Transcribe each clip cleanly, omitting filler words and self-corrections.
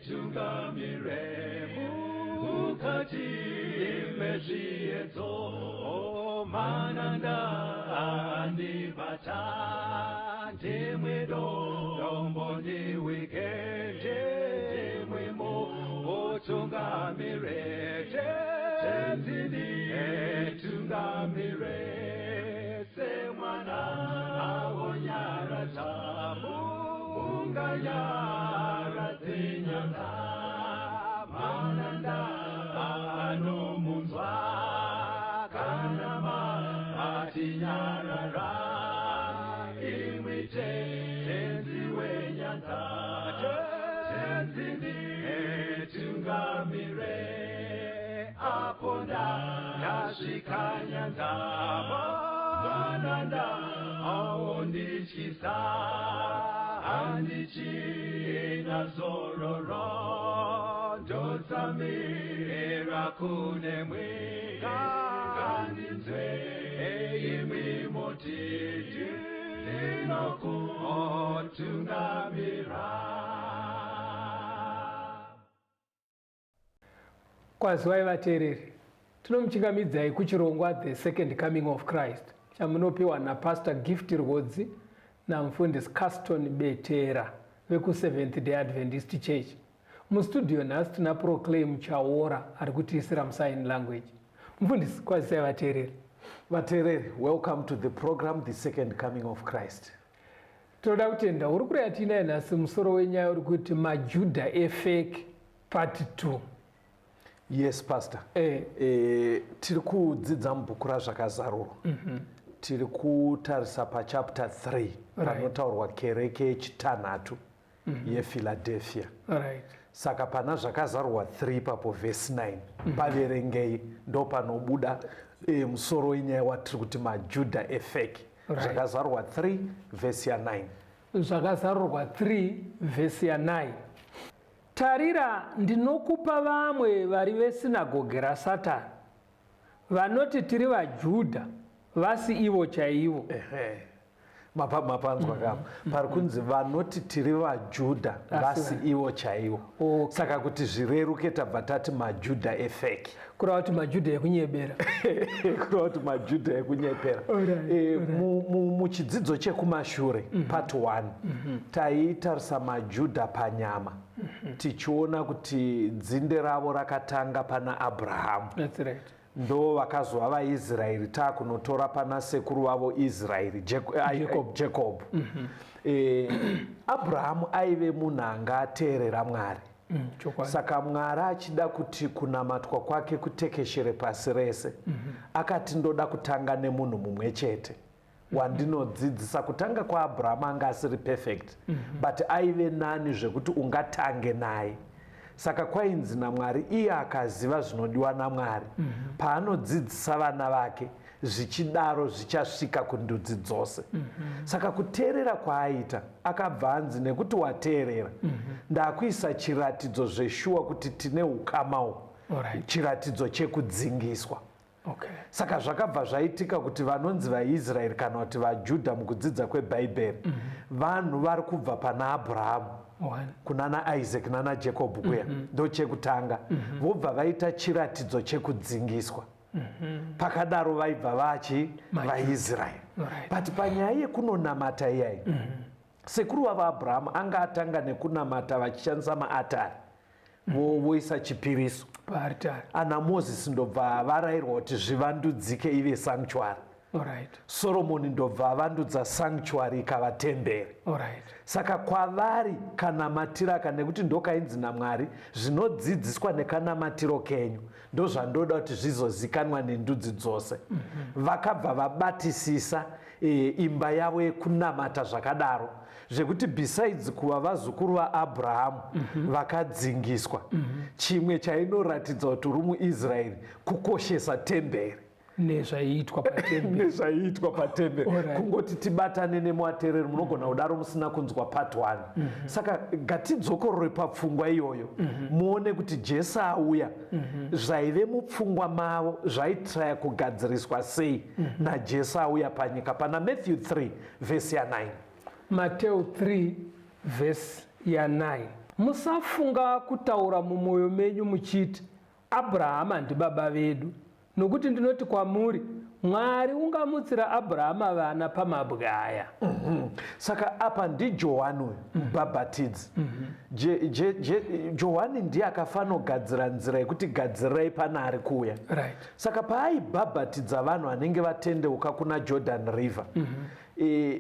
Tungamire mukati mezviedzo mananda andibata ndimwedo domboni wikende ndimwemo otungamire tenzini tungamire semwana awonyara tamu unganyara tinyanga mananda anomunzwa kanama atinyarara imwite tenzi wenyanza tenzini tungamire aponda yasvika nyanza mananda aondityisa andichina zororo ndotsamira kune mwika ngandinzwe imimotiti ndinokutungamira. Kwazivai vateereri, tinomuchingamidzai kuchirongwa The Second Coming of Christ chamunopiwa naPastor Gift Rhodzi namufundisi Caston Betera veku Seventh Day Adventist Church. Mustudio nhasi tina Proclaim Chaora ari kutiisira musign language. Mufundisi, kwazisai vateereri. Vateereri, welcome to the program The Second Coming of Christ. Tinoda kutenda uri kureva tiinaye nhasi musoro wenyaya uri kuti maJudha efake part 2. Yes, Pastor. Tiri kudzidza mubhuku razvakazarurwa. Tiri kutarisa pachapter 3 panotaurwa kereke yechitanhatu yePhiladelphia. Saka pana zvakazarurwa 3 papo vhesi 9 paverengei ndo panobuda musoro wenyaya watiri kuti maJudha efake. Zvakazarurwa 3 vhesi ya 9. Zvakazarurwa 3 vhesi ya 9. Tarira, ndinokupa vamwe vari vesinagoge raSatani vanoti tiri vaJudha vasi ivo chaivo. Mapanzwa kama pari kunzi vanoti tiri vaJudha vasi ivo chaivo. Saka kuti zvireruke tabva tati maJudha efake. Kureva kuti maJudha ekunyebera. Kureva kuti maJudha ekunyepera. Muchidzidzo chekumashure part 1 taitarisa maJudha panyama tichiona kuti dzinde ravo rakatanga pana Abrahamu. That's right. Ndo vakazova vaIsraeri takunotora pana sekuru vavo Israeri Jacob. Abrahamu aive munhu anga ateerera Mwari. Saka Mwari achida kuti kunamatwa kwake kutekeshere pasi rese akati ndoda kutanga nemunhu mumwe chete wandinodzidzisa. Kutanga kwaAbhurahamu anga asiri perfect but aive nani zvekuti ungatange naye. Saka kwainzi naMwari iye akaziva zvinodiwa naMwari paanodzidzisa vana vake zvichidaro zvichasvika kundudzi dzose. Saka kuteerera kwaaita akabva anzi nekuti wateerera ndakuisa chiratidzo zveshuwa kuti tine ukamawo, chiratidzo chekudzingiswa. Saka zvakabva zvaitika kuti vanonzi vaIsraeri kana kuti vaJudha mukudzidza kwebhaibheri vanhu vari kubva pana Abrahamu kuna naIsaac nana Jacob kuya ndo chekutanga vobva vaita chiratidzo chekudzingiswa. Pakadaro vaibva vachi vaIsraeri. But panyaya yekunonamata iyai sekuru wavaAbhurahamu anga atanga nekunamata vachishandisa maatari voisa chipiriso. Ana Mozisi ndobva varayirwa kuti zvivandudzike ive sanctuary. Soromoni ndobva avandudza sanctuary ikava temberi. Saka kwavari kanamatiro aka nekuti ndokainzi naMwari zvinodzidziswa nekanamatiro kenyu ndo zvandoda kuti zvizozikanwa nendudzi dzose. Vakabva vabatisisa imba yavo yekunamata zvakadaro zvekuti besides kuva vazukuru vaAbhurahamu vakadzingiswa, chimwe chainoratidza kuti uri muIsraeri kukoshesa temberi. Nezvaiitwa patemberi kungoti tibatane nemuvateereri munogona kudaro musina kunzwa part 1. Saka ngatidzokorore papfungwa iyoyo muone kuti Jesu auya zvaive mupfungwa mavo zvaitraya kugadziriswa sei naJesu auya panyika pana Matthew 3 vhesi ya 9. Mateo 3 vhesi ya9. Musafunga kutaura mumwoyo menyu muchiti Abrahama ndibaba vedu, nokuti ndinoti kwamuri Mwari ungamutsira Abrahama vana pamabwaya. Saka apa ndiJohani mubhabhatidzi. Johani ndiye akafanogadzira nzira yekuti gadzirai pana ari kuuya. Right. Saka paaibhabhatidza vanhu vanenge vatendeuka kuna Jordan River,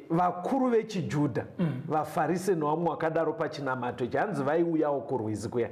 vakuru vechijudha, vaFarisi nevamwe vakadaro pachinamato chanzi vaiuyawo kurwizi kuya.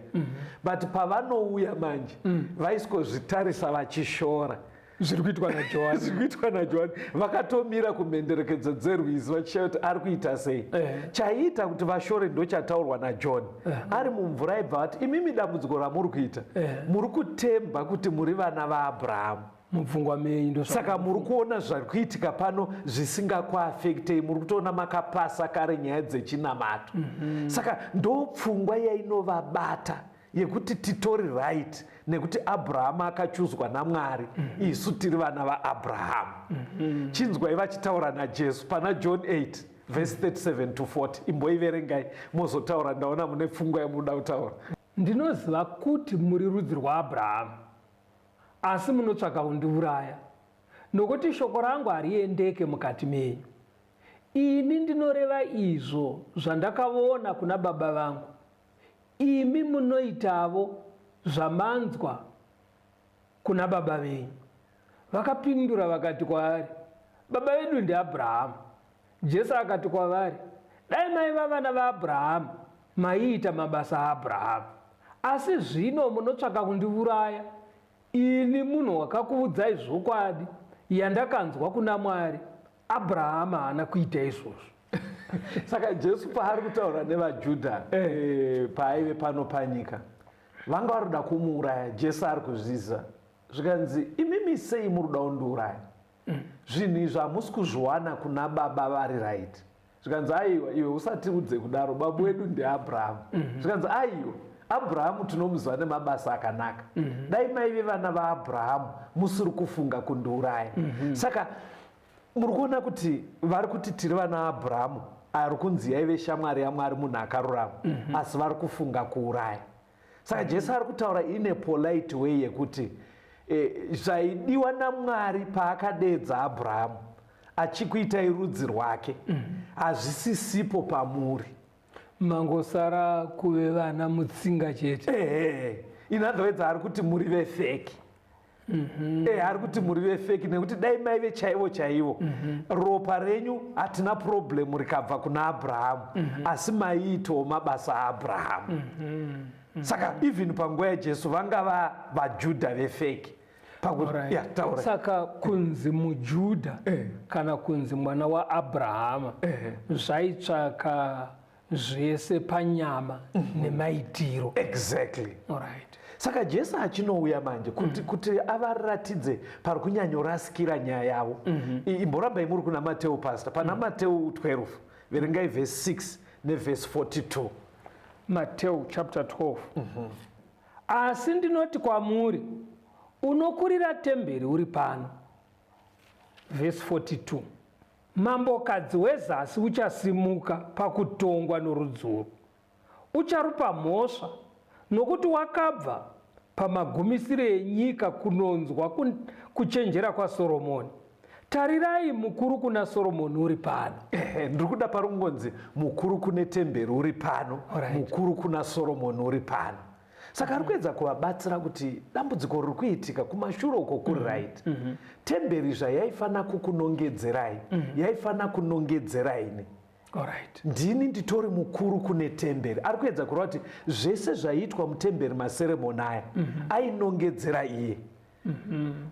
But pavanouya manje vaiskozvitarisa vachishora zviri kuitwa naJohani. zviri kuitwa naJohani, vakatomira kumhenderekedzo dzerwizi vachishaya kuti ari kuita sei. Chaiita kuti vashore ndochataurwa naJohn. Ari mumvura aibva vati, imimi dambudziko ramuri kuita, muri kutemba kuti muri vana vaAbhurahama mupfungwa menyu. Saka muri kuona zviri kuitika pano zvisingakuafektei, muri kutoona makapasa kare nyaya dzechinamato. Saka ndopfungwa yainovabata yekuti titori right nekuti Abrahama akachuzwa naMwari, isu tiri vana vaAbhurahama. Chinzwai vachitaura naJesu pana John 8 verse 37 to 40. Imboiverengai mozotaura, ndaona mune pfungwa yamunoda kutaura. Ndinoziva kuti muri rudzi rwaAbhurahama, asi munotsvaka kundiuraya, nokuti shoko rangu hariendeke mukati menyu. Ini ndinoreva izvo zvandakaona kuna baba vangu, imi munoitavo zvamanzwa kuna baba venyu. Vakapindura vakati kwaari, baba vedu ndiAbhurahama. Jesu akati kwavari, dai maiva vana vaAbhurahama, maiita mabasa aAbhurahama. Asi zvino munotsvaka kundiuraya, ini munhu wakakuudzai zvokwadi yandakanzwa kuna Mwari. Abrahama haana kuita izvozvo. Saka Jesu paari kutaura nevaJudha paaive pano panyika, vanga vari kuda kumuuraya. Jesu ari kuzviziva, zvikanzi imimi sei muri kuda kundiuraya? Zvinhu izvi hamusi kuzviwana kuna baba vari right. Zvikanzi aiwa, iwe usati udze kudaro, baba wedu ndiAbhurahama. Zvikanzi aiwa, Abrahama tinomuziva nemabasa akanaka. Dai maive vana vaAbhurahama, musiri kufunga kundiuraya. Saka muri kuona kuti vari kuti tiri vana vaAbhurahama, ari kunzi yaive shamwari yaMwari, munhu akarurama, asi vari kufunga kuuraya. Saka Jesu ari kutaura ine polite way yekuti zvaidiwa naMwari paakadedza Abrahama achikuitai rudzi rwake, hazvisisipo pamuri, mangosara kuve vana mutsinga chete. In other words, ari kuti muri vefeki. Ari kuti muri vefeki nekuti dai maive chaivo chaivo, ropa renyu hatina problem rikabva kuna Abrahama, asi maiitawo mabasa aAbhurahama. Saka even panguva yaJesu vanga vaJudha vefeki. Saka kunzi muJudha kana kunzi mwana waAbhurahama zvaitsvaka zvese panyama nemaitiro. Exactly. Alright. Saka Jesu achinouya manje kuti avaratidze pari kunyanyorasikira nyaya yavo. Imborambai muri kuna Mateo pastor, pana Mateo 12 verengai verse 6 neverse 42. Mateo chapter 12. Asi ndinoti kwamuri, unokurira temberi uri pano. Verse 42. Mambokadzi wezasi uchasimuka pakutongwa norudzuru. Ucharupa mhosva, nokuti wakabva pamagumisiro enyika kunonzwa kuchenjera kwaSoromoni. Tarirai, mukuru kuna Soromoni uri pano. Ndiri kuda pari kungonzi mukuru kune temberi uri pano, mukuru kuna Soromoni uri pano. Saka ari kuedza kuvabatsira kuti dambudziko riri kuitika kumashure uko kuri right. Temberi zvayaifana kukunongedzerai, yaifana kunongedzeraini. Alright. Ndini nditori mukuru kune temberi. Ari kuedza kureva kuti zvese zvaiitwa mutemberi, maseremoni aya ainongedzera iye.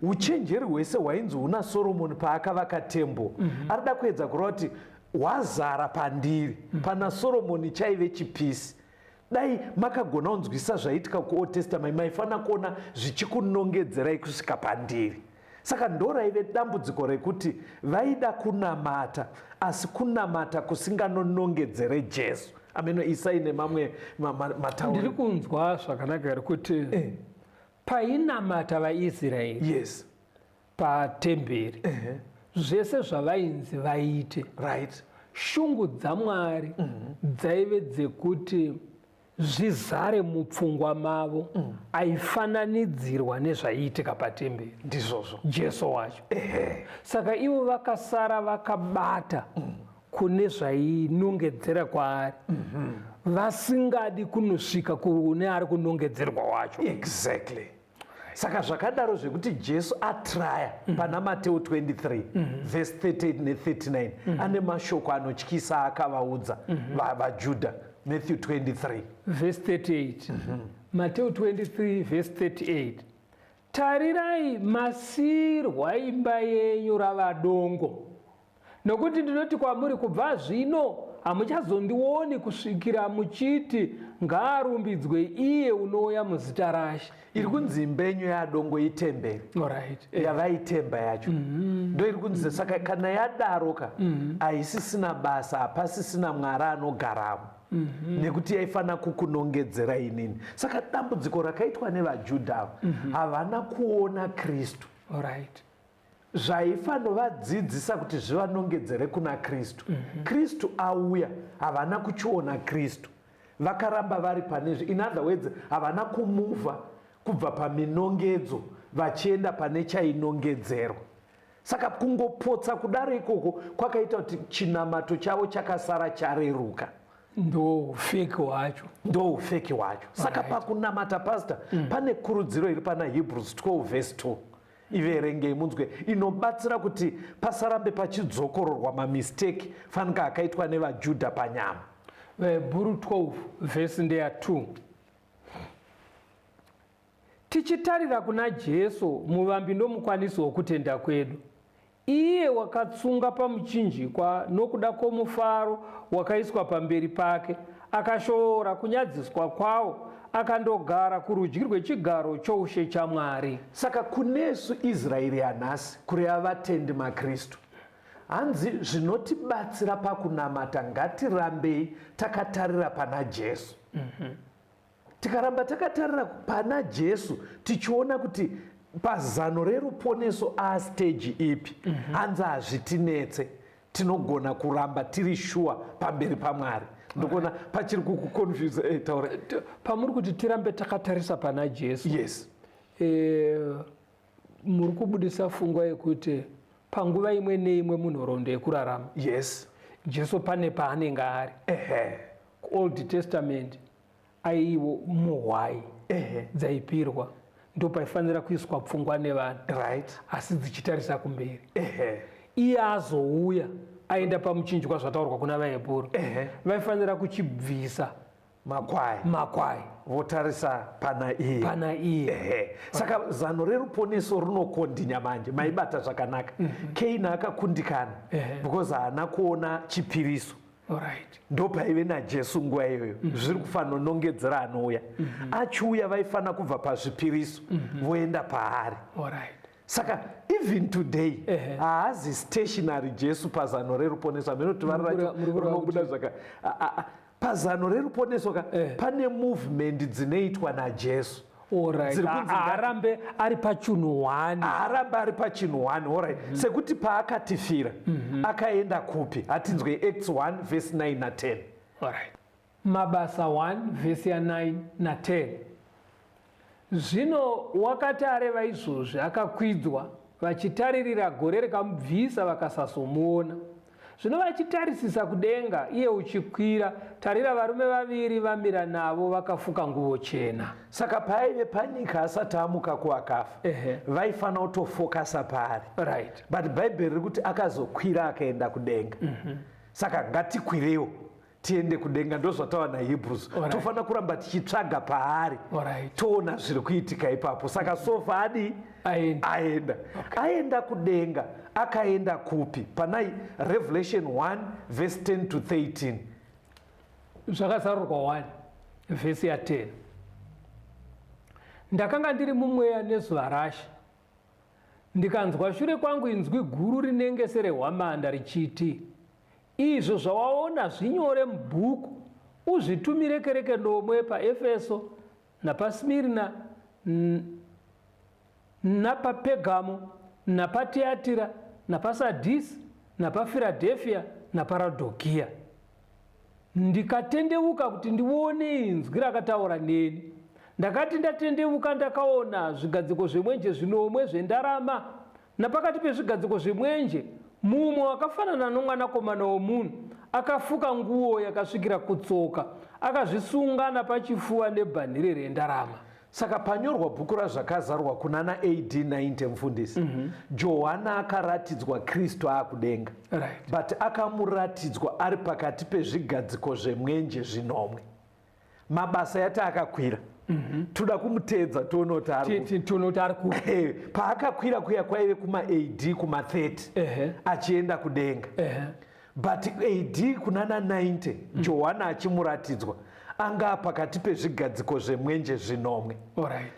Uchenjeri hwese hwainzi huna Soromoni paakavaka tembo, arida kuedza kureva kuti wazara pandiri, pana Soromoni chaive chipisi. Dai makagona kunzwisa zvaiitika kuOld Testament, maifana kuona zvichikunongedzerai kusvika pandiri. Saka ndoraive dambudziko rekuti vaida kunamata, asi kunamata kusinganonongedzere Jesu. Ameno isaine mamwe matauro. Ndiri kunzwa zvakanaka kuti painamata vaIsraeri, yes, patemberi, zvese zvavainzi vaite, right, shungu dzaMwari dzaive dzekuti zvizare mupfungwa mavo aifananidzirwa nezvaiitika patemberi ndizvozvo Jesu wacho. Saka ivo vakasara vakabata kune zvainongedzera kwaari vasingadi kunosvika kune ari kunongedzerwa wacho. Exactly. Saka zvakadaro zvekuti Jesu atraya pana Mateo 23 verse 38 ne39 ane mashoko anotyisa akavaudza vaJudha. Matthew 23 verse 38 Mateo 23 verse 38 tarirai masirwa imba yenyu rava dongo nokuti ndinoti kwamuri kubva zvino hamuchazondioni kusvikira muchiti ngaarumbidzwe iye unouya muzita raShe. iri kunzi imba yenyu yadongo itemberi yavaitemba yacho ndo iri kunzi. Saka kana yadaroka haisisina basa hapasisina Mwari anogaramo nekuti yaifana kukunongedzera inini. Saka dambudziko rakaitwa nevaJudha havana kuona Kristu zvaifanovadzdzidzisa kuti zvivanongedzere kuna Kristu. Kristu auya havana kuchiona Kristu, vakaramba vari panezvi. In other words, havana kumuvha kubva paminongedzo vachienda pane chainongedzerwa. Saka kungopotsa kudaro ikoko kwakaita kuti chinamato chavo chakasara chareruka. Ndo ufeki wacho. Saka pakunamata pastor pane kurudziro iri pana Hebrews 12 verse 2 iverengei munzwe inobatsira kuti pasarambe pachidzokororwa mamisteki fanika akaitwa nevaJudha panyama. Hebrew 12 verse ndeya 2 tichitarira kuna Jesu muvambi nomukwanisi wokutenda kwedu, iye wakatsunga pamuchinjikwa nokuda kwomufaro wakaiswa pamberi pake, akashora kunyadziswa kwawo, akandogara kurudyi rwechigaro choushe chaMwari. Saka kunesu Israeri yanhasi, kureva vatendi maKristu, hanzi zvinotibatsira pakunamata ngatirambei takatarira pana Jesu. Tikaramba takatarira pana Jesu tichiona kuti pazano reruponeso astage ipi hanzi hazvitinetse, tinogona kuramba tiri shuwa pamberi paMwari. Ndokona pachiri kukuconfuse. Taura pamuri kuti tirambe takatarisa pana Jesu. Yes. Muri kubudisa pfungwa yekuti panguva imwe neimwe munhoroondo yekurarama. Yes. Jesu pane paanenge ari. Old Testament aiwo muhwai dzaipirwa ndo paifanira kuiswa pfungwa nevanhu, asi dzichitarisa kumberi. Iye azouya aenda pamuchinjikwa zvataurwa kuna vaHebheru, vaifanira kuchibvisa makwai votarisa pana iye. Saka zano reruponeso runokondinya manje maibata zvakanaka. Kaini akakundikana because haana kuona chipiriso. Ndo paive naJesu nguva iyoyo zviri kufanira kunongedzera anouya. Achiuya vaifana kubva pazvipiriso voenda paari. Saka even today haazi stationary Jesu pazano reruponeso. Aminoti varinobuda zvaka pazano reruponeso pane movement dzinoitwa naJesu. Arambe ari pachinhuhwani. Sekuti paakatifira akaenda kupi? Hatinzwe Acts 1 verse 9 na 10. Mabasa 1 verse ya 9 na 10. Zvino wakati areva izvozvi akakwidzwa, vachitaririra gore rikamubvisa vakasazomuona. Zvino vachitarisisa kudenga iye uchikwira, tarira varume vaviri vamira navo vakafuka nguo chena. Saka paive panyika asati amuka kuvakafa, vaifana kutofokasa paari. But Bhaibheri riri kuti akazokwira akaenda kudenga. Saka ngatikwirewo tiende kudenga, ndozvataura naHebrews. Tofanira kuramba tichitsvaga paari toona zviri kuitika ipapo. Saka sofa adi aenda kudenga. Akaenda kupi? Pana Revelation 1 verse 10 to 13. Zvakazarurwa 1 verse ya 10. Ndakanga ndiri mumweya nezuva raShe, ndikanzwa shure kwangu inzwi guru rinenge serehwamanda richiti, izvo zvawaona zvinyore mubhuku, uzvitumire kereke nomwe paEfeso napaSmirna napaPegamo napaTiatira napaSadhisi napaFiradhelfia naParadokia. Ndikatendeuka kuti ndione inzwi rakataura neni. Ndakati ndatendeuka ndakaona zvigadziko zvemwenje zvinomwe zvendarama, napakati pezvigadziko zvemwenje mumwe wakafanana nomwanakomana womunhu akafuka nguo yakasvikira kutsoka, akazvisunga napachifuva nebhanhire rendarama. Saka panyorwa bhuku razvakazarwa kunana AD 90 mufundisi, Johana akaratidzwa Kristu akudenga, but akamuratidzwa ari pakati pezvigadziko zvemwenje zvinomwe. Mabasa yati akakwira, toda kumutedza toonoti ari paakakwira kuya kwaive kuma AD kuma 30 achienda kudenga. But AD kunana 90 Johana achimuratidzwa anga pakati pezvigadziko zvemwenje zvinomwe.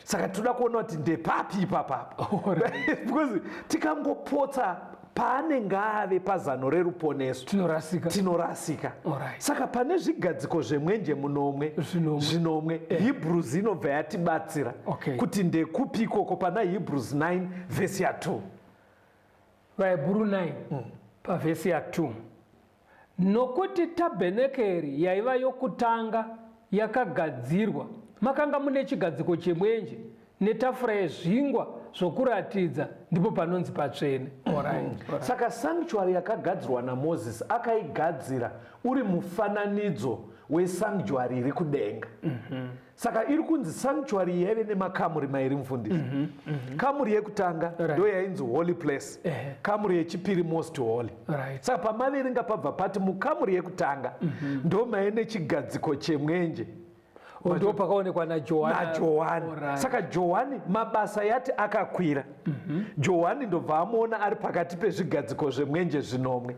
Saka toda kuona kuti ndepapi ipapapo, because tikangopotsa paanenge ave pazano reruponeso tinorasika. Saka pane zvigadziko zvemwenje munomwe zvinomwe, Hebrews inobva yatibatsira kuti ndekupi ikoko pana Hebrews 9 vhesi ya2. vaHebheru 9 pavhesi ya2. Nokuti tabhenekeri yaiva yokutanga yakagadzirwa, makanga mune chigadziko chemwenje netafura yezvingwa zvokuratidza, ndipo panonzi patsvene. Saka sanctuary yakagadzirwa naMozisi akaigadzira uri mufananidzo wesanctuary iri kudenga. Saka iri kunzi sanctuary yaive nemakamuri mairi mufundisi. Kamuri yekutanga ndo yainzi holy place, kamuri yechipiri most holy. Saka pamaverenga pabva pati mukamuri yekutanga ndo maine chigadziko chemwenje, ndo pakaonekwa naJohani. Saka Johani mabasa yati akakwira. Johani ndobva amuona ari pakati pezvigadziko zvemwenje zvinomwe.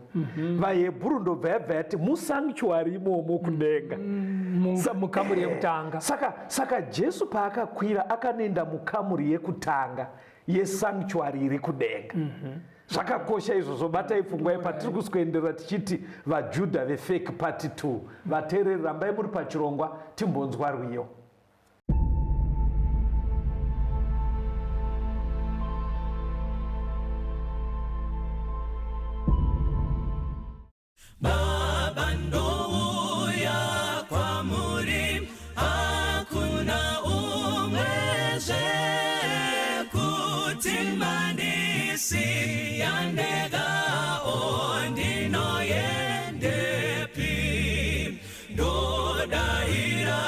VaHebheru ndobva yabva yati musanctuary imomo kudenga, mukamuri yekutanga. Saka Jesu paakakwira akanoenda mukamuri yekutanga yesanctuary iri kudenga. Zvakakosha izvozvo, batai pfungwa patiri kuswendera tichiti vaJudha vefake part 2. Vateereri, rambai muri pachirongwa timbonzwa rwiyo. Baba ndouya kwamuri, hakuna umwezve kuti mandisi yandega ondinoyendepi. Ndodaira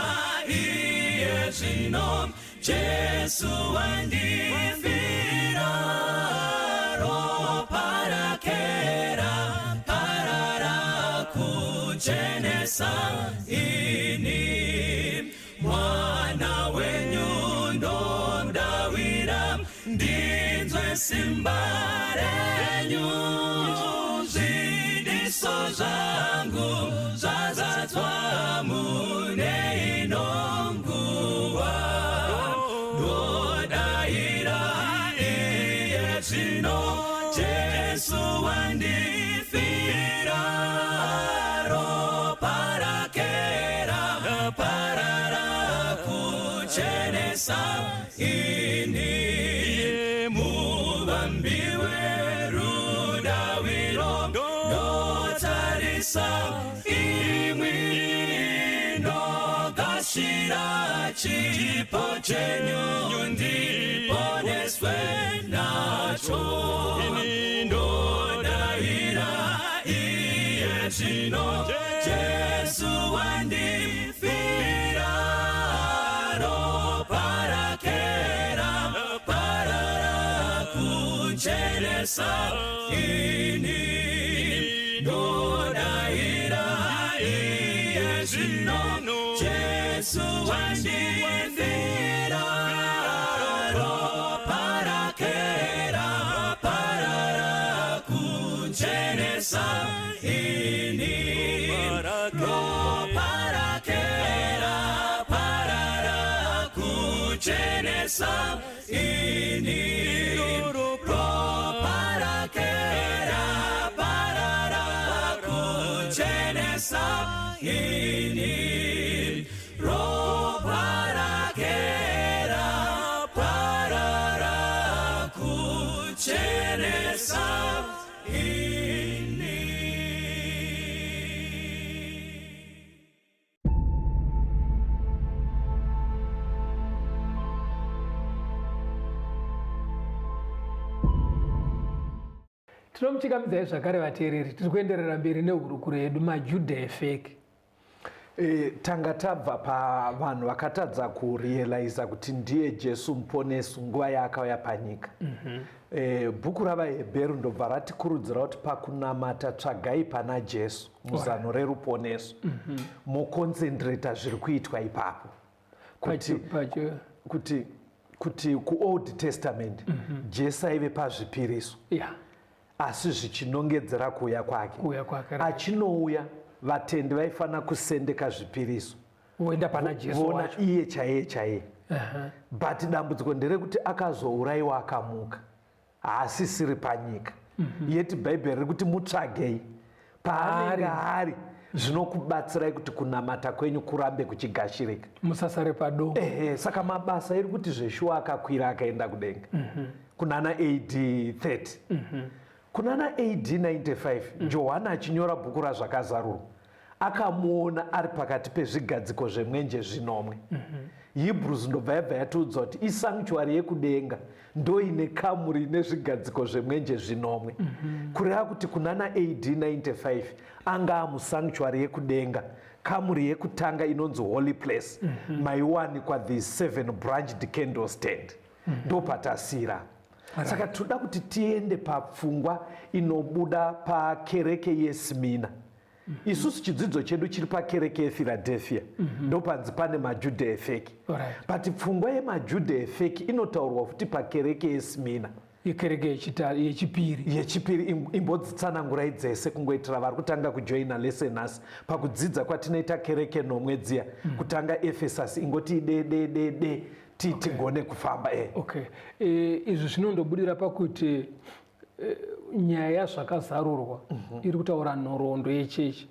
iye zvino Jesu wandifira, ropa rake raparara kuchenesa ini. Mwana wenyu ndomdawira, ndinzwe simba renyu. Zvidiso zvangu zvazadzwa mune inonguva. Ndodaira iye zvino Jesu wandifira, ropa rake raparara kuchenesa ini. Muvambiwe rudawiro ndotarisa imwi, ndogashira chipo chenyu ndiponeswe nacho. Ndodaira iye zvino Jesu wandifira, ropa rake raparara kuchenesa ini. Ndodaira iye zvino Jesu wandifira, ropa rake raparara kuchenesa ini. Ropa rake raparara kuchenesa ini. Ropa rake raparara kuchenesa ini. Ropa rake raparara kuchenesa ini. Tinomuchikamidzai zvakare vateereri, tiri kuenderera mberi nehurukuro yedu maJudha efeki. Tanga tabva pavanhu vakatadza kurealiza kuti ndiye Jesu muponesi nguva yaakauya panyika. Bhuku ravaHebheru ndobva ratikurudzira kuti pakunamata tsvagai pana Jesu muzano reruponeso, mokonzentreta zviri kuitwa ipapo. Kuti kuOld Testament Jesu aive pazvipiriso, asi zvichinongedzera kuuya kwake. Achinouya vatendi vaifanira kusendeka zvipiriso, voenda pana Jesu vona iye chaiye. But dambudziko nderekuti akazourayiwa akamuka, haasisiri panyika. Yeti bhaibheri riri kuti mutsvagei paanenge ari, zvinokubatsirai kuti kunamata kwenyu kurambe kuchigashirika, musasare padongo. Saka mabasa iri kuti zveshuwa akakwira akaenda kudenga kunana AD 30. Kunana AD 95 Johani achinyora bhuku razvakazarurwa akamuona ari pakati pezvigadziko zvemwenje zvinomwe. Hebrews ndobva yabva yatiudza kuti isanctuary yekudenga ndoine kamuri nezvigadziko zvemwenje zvinomwe. Kureva kuti kunana AD 95 anga amusanctuary yekudenga, kamuri yekutanga inonzi holy place, maiwanikwa the 7 branched candlestand, ndopatasira. Saka toda kuti tiende papfungwa inobuda pakereke yeSmina. Isusu chidzidzo chedu chiri pakereke yePhiladelphia, ndopanzi pane maJudha efeki. But pfungwa yemaJudha efeki inotaurwa futi pakereke yeSmina, yekereke yechipiri. Imbodzitsanangurai dzese kungoitira vari kutanga kujoina lesson nhasi pakudzidza kwatinoita kereke nomwe dziya, kutanga Ephesus ingoti de tigone kufamba. Izvi zvinondobudira pakuti nyaya yazvakazarurwa iri kutaura nhoroondo yechechi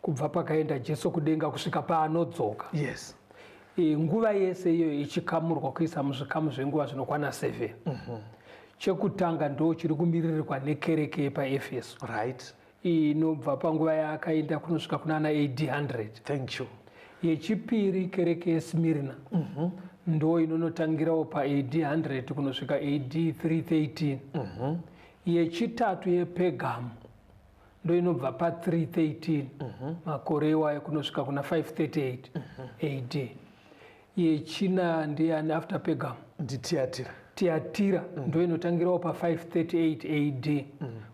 kubva pakaenda Jesu kudenga kusvika paanodzoka. Nguva yese iyoyo ichikamurwa kuisa muzvikamu zvenguva zvinokwana 7. Chekutanga ndo chiri kumiririrwa nekereke yepaEfeso, inobva panguva yaakaenda kunosvika kunana AD 100. Yechipiri kereke yeSmirna ndo inonotangirawo paAD 100 kunosvika AD 313. Yechitatu yePegamu ndo inobva pa313 makore iwayo kunosvika kuna 538 AD. Yechina ndiani after Pegamu? Tiatira ndo inotangirawo pa538 AD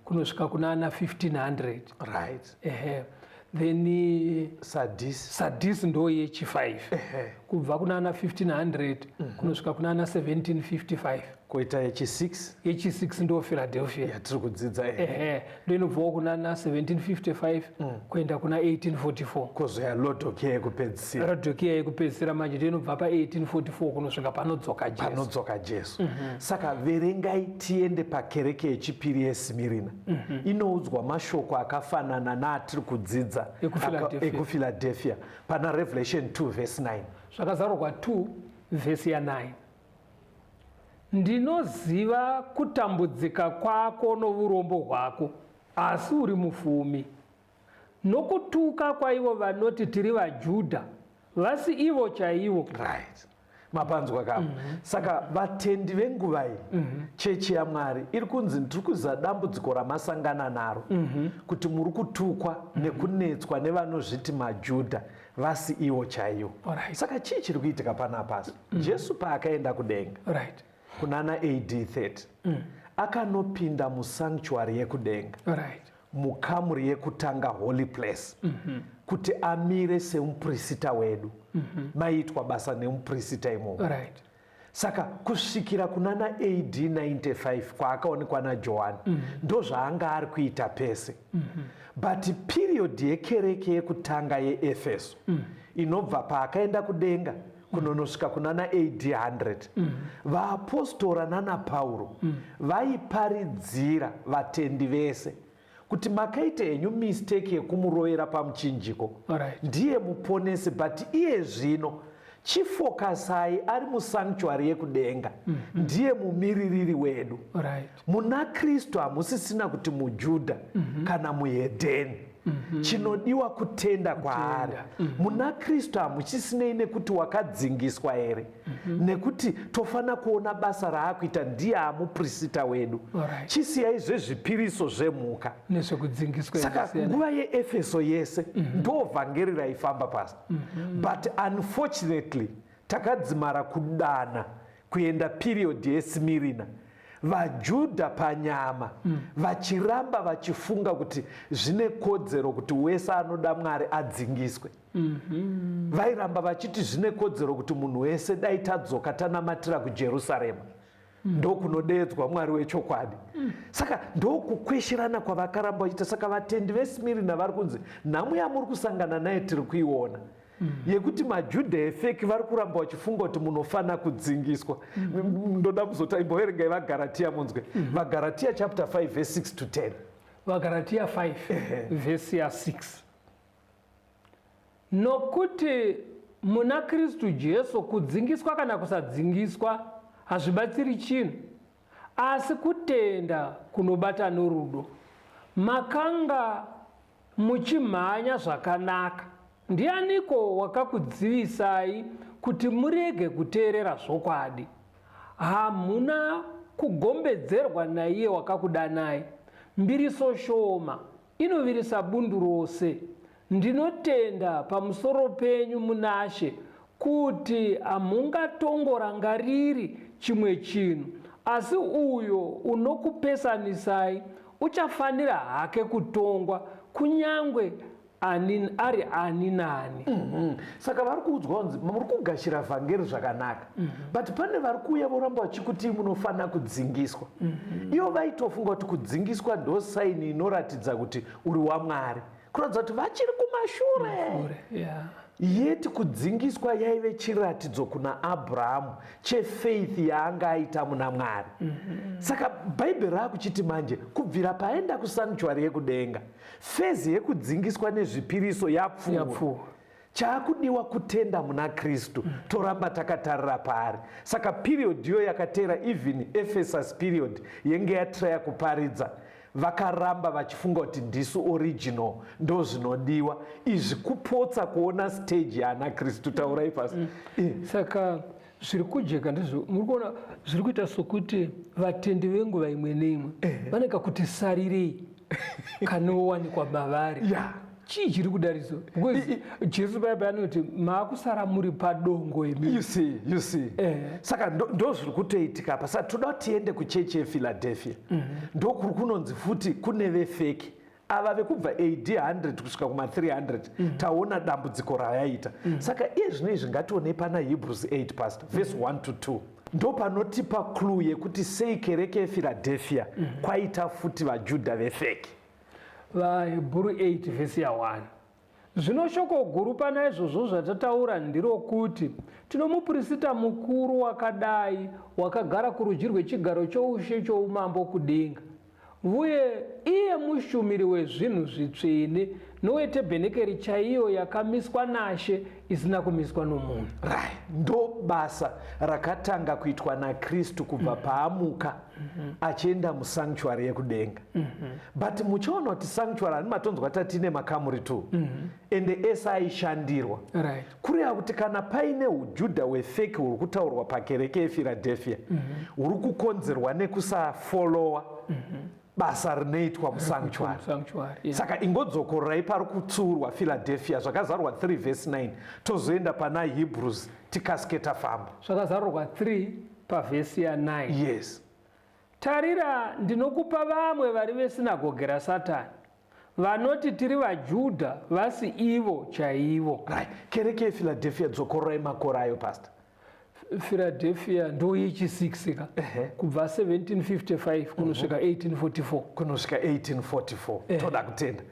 kunosvika kunana 1500. Then Sardis ndo yechi5 kubva kunana 1500 kunosvika kunana 1755. Koita yechi6 ndo Philadelphia yatiri kudzidza. Ndo inobvawo kunana 1755 kuenda kuna 1844. Kozoya Laodicea yekupedzisira manje ndo inobva pa1844 kunosvika panodzoka Jesu. Saka verengai tiende pakereke yechipiri yeSmirna, inoudzwa mashoko akafanana naatiri kudzidza ekuPhiladelphia pana Revelation 2 verse 9. Zvakazarurwa 2 verse ya 9. Ndinoziva kutambudzika kwako nourombo hwako, asi uri mufumi, nokutuka kwaivo vanoti tiri vaJudha, vasi ivo chaivo. Mapanzwa kavo. Saka vatendi venguva iyi, chechi yaMwari iri kunzi ndiri kuziva dambudziko ramasangana naro, kuti muri kutukwa nekunetswa nevanozviti maJudha, vasi ivo chaivo. Saka chii chiri kuitika panapa? Jesu paakaenda kudenga kunana AD 30 akanopinda musanctuary yekudenga, mukamuri yekutanga holy place, kuti amire semuprista wedu. Maitwa basa nemuprista imomo. Saka kusvikira kunana AD 95 kwaakaonekwa naJohani ndo zvaanga ari kuita pese. But period yekereke yekutanga yeEfeso inobva paakaenda kudenga kunonosvika kunana AD 100, vaapostora nanaPauro vaiparidzira vatendi vese kuti makaita henyu mistake yekumurovera pamuchinjiko, ndiye muponesi, but iye zvino chifokasai ari musanctuary yekudenga, ndiye mumiririri wedu. Muna Kristu hamusisina kuti muJudha kana muhedheni, chinodiwa kutenda kwaari. Muna Kristu hamuchisinei nekuti wakadzingiswa here, nekuti tofana kuona basa raakuita, ndiye amuprista wedu, chisiyai zvezvipiriso zvemhuka. Saka nguva yeEfeso yese ndo vhangeri raifamba pasi. But unfortunately takadzimara kudana kuenda period yeSmirina, vaJudha panyama vachiramba vachifunga kuti zvine kodzero kuti wese anoda Mwari adzingiswe. Vairamba vachiti zvine kodzero kuti munhu wese dai tadzoka tanamatira kuJerusarema ndokunodeedzwa Mwari wechokwadi. Saka ndokukweshirana kwavakaramba vachiita. Saka vatendi veSmirina vari kunzi nhamo yamuri kusangana naye tiri kuiona, yekuti maJudha efeki vari kuramba vachifunga kuti munofana kudzingiswa. Ndoda kuzoti imboverengai vaGaratia munzwe. vaGaratia chapter 5 verse 6 to 10. vaGaratia 5 verse ya 6. Nokuti muna Kristu Jesu kudzingiswa kana kusadzingiswa hazvibatsiri chinhu, asi kutenda kunobata norudo. Makanga muchimhanya zvakanaka. Ndianiko wakakudzivisai kuti murege kuteerera zvokwadi? Hamuna kugombedzerwa naiye wakakudanai. Mbiriso shoma inovirisa bundu rose. Ndinotenda pamusoro penyu munashe kuti hamungatongorangariri chimwe chinhu, asi uyo unokupesanisai uchafanira hake kutongwa, kunyangwe ari ani nani. Saka vari kuudzwa kunzi muri kugashira vhangeri zvakanaka, but pane vari kuuya voramba vachikuti munofana kudzingiswa. Ivo vaitofunga kuti kudzingiswa ndo saini inoratidza kuti uri waMwari, kuratidza kuti vachiri kumashure. Yeti kudzingiswa yaive chiratidzo kuna Abhurahamu chefaith yaanga aita muna Mwari. Saka Bhaibheri rakuchiti manje kubvira paenda kusanctuary yekudenga, fezi yekudzingiswa nezvipiriso yapfuura. Chaakudiwa kutenda muna Kristu, toramba takatarira paari. Saka period iyo yakateera, even Ephesus period yenge yatraya kuparidza, vakaramba vachifunga kuti ndisu original ndo zvinodiwa. Izvi kupotsa kuona stage yaana Kristu. Taurai pasi. Saka zviri kujeka ndizvo muri kuona zviri kuita sokuti vatendi venguva imwe neimwe vanenge kuti sarirei kanowanikwa mavari. Chii chiri kudariso? Because Jesu Baba anoti maakusara muri padongo imi. You see. Saka ndo zviri kutoitika apa. Saka toda tiende kuchechi yePhiladelphia. Ndo kuri kunonzi futi kune vefeki. Ava vekubva AD 100 kusvika kuma 300 taona dambudziko rayaita. Saka iye zvinezvi ngatione pana Hebrews 8 pastor verse 1 to 2. Ndo panotipa clue yekuti sei kereke yePhiladelphia kwaita futi vaJudha vefeki. VaHebrew 8 verse ya 1. Zvino shoko guru pana izvozvo zvatataura ndiro kuti tino muprista mukuru wakadai wakagara kurudyi rwechigaro choushe choumambo kudenga, uye iye mushumiri wezvinhu zvitsvene nowetebhenekeri chaiyo yakamiswa naShe isina kumiswa nomunhu. Ndo basa rakatanga kuitwa naKristu kubva paamuka achienda musanctuary yekudenga. But muchiona kuti sanctuary ani matonzwa tatine makamuri 2 ende ese aishandirwa. Kureva kuti kana paine uJudha hwefeki huri kutaurwa pakereke yePhiladelphia huri kukonzerwa nekusafolowa basa rinoitwa musanctuary. Saka ingodzokorai pari kutsurwa Philadelphia, zvakazarwa 3 verse 9, tozoenda pana Hebrews tikasketa famba. Zvakazarwa 3 pavhesi ya 9. Yes. Tarira, ndinokupa vamwe vari vesinagoge raSatani, vanoti tiri vaJudha vasi ivo chaivo. Kereke yePhiladelphia dzokorai makore ayo pastor. Philadelphia ndo yechi 6 ka kubva 1755 kunosvika 1844 kunosvika 1844. Toda kutenda